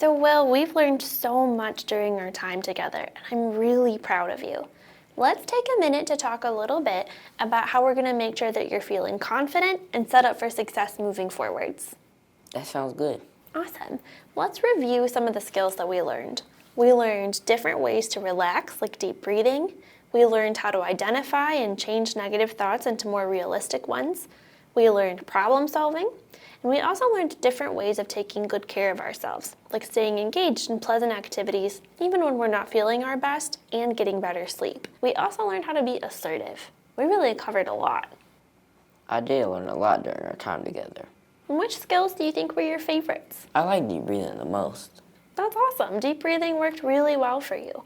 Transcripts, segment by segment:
So, Will, we've learned so much during our time together, and I'm really proud of you. Let's take a minute to talk a little bit about how we're going to make sure that you're feeling confident and set up for success moving forwards. That sounds good. Awesome. Let's review some of the skills that we learned. We learned different ways to relax, like deep breathing. We learned how to identify and change negative thoughts into more realistic ones. We learned problem solving. And we also learned different ways of taking good care of ourselves, like staying engaged in pleasant activities, even when we're not feeling our best, and getting better sleep. We also learned how to be assertive. We really covered a lot. I did learn a lot during our time together. And which skills do you think were your favorites? I like deep breathing the most. That's awesome. Deep breathing worked really well for you.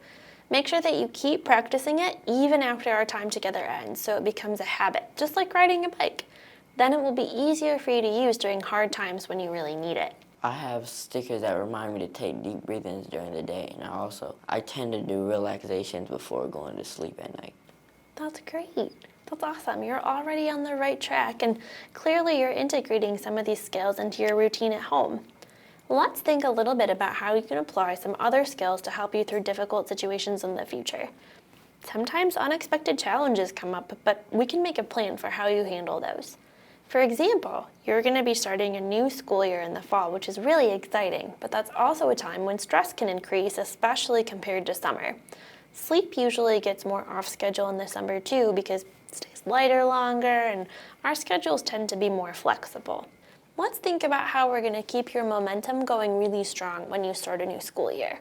Make sure that you keep practicing it even after our time together ends so it becomes a habit, just like riding a bike. Then it will be easier for you to use during hard times when you really need it. I have stickers that remind me to take deep breathings during the day, and I tend to do relaxations before going to sleep at night. That's great. That's awesome. You're already on the right track, and clearly you're integrating some of these skills into your routine at home. Let's think a little bit about how you can apply some other skills to help you through difficult situations in the future. Sometimes unexpected challenges come up, but we can make a plan for how you handle those. For example, you're going to be starting a new school year in the fall, which is really exciting, but that's also a time when stress can increase, especially compared to summer. Sleep usually gets more off schedule in the summer too because it stays lighter longer and our schedules tend to be more flexible. Let's think about how we're going to keep your momentum going really strong when you start a new school year.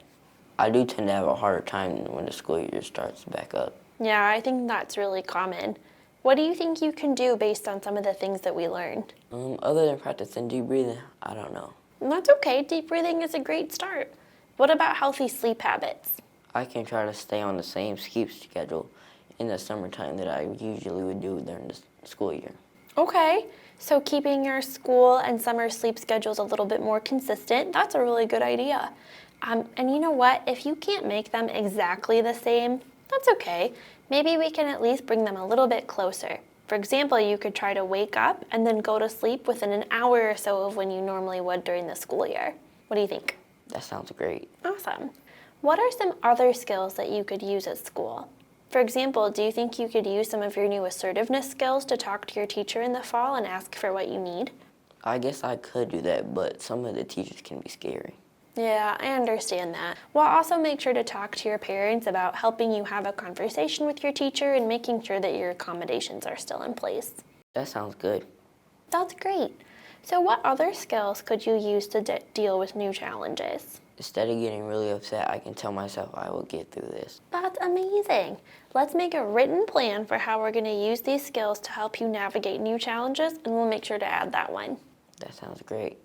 I do tend to have a harder time when the school year starts back up. Yeah, I think that's really common. What do you think you can do based on some of the things that we learned? Other than practicing deep breathing, I don't know. That's okay. Deep breathing is a great start. What about healthy sleep habits? I can try to stay on the same sleep schedule in the summertime that I usually would do during the school year. Okay, so keeping your school and summer sleep schedules a little bit more consistent, that's a really good idea. And you know what? If you can't make them exactly the same, that's okay. Maybe we can at least bring them a little bit closer. For example, you could try to wake up and then go to sleep within an hour or so of when you normally would during the school year. What do you think? That sounds great. Awesome. What are some other skills that you could use at school? For example, do you think you could use some of your new assertiveness skills to talk to your teacher in the fall and ask for what you need? I guess I could do that, but some of the teachers can be scary. Yeah, I understand that. Well, also make sure to talk to your parents about helping you have a conversation with your teacher and making sure that your accommodations are still in place. That sounds good. That's great. So what other skills could you use to deal with new challenges? Instead of getting really upset, I can tell myself I will get through this. That's amazing. Let's make a written plan for how we're going to use these skills to help you navigate new challenges, and we'll make sure to add that one. That sounds great.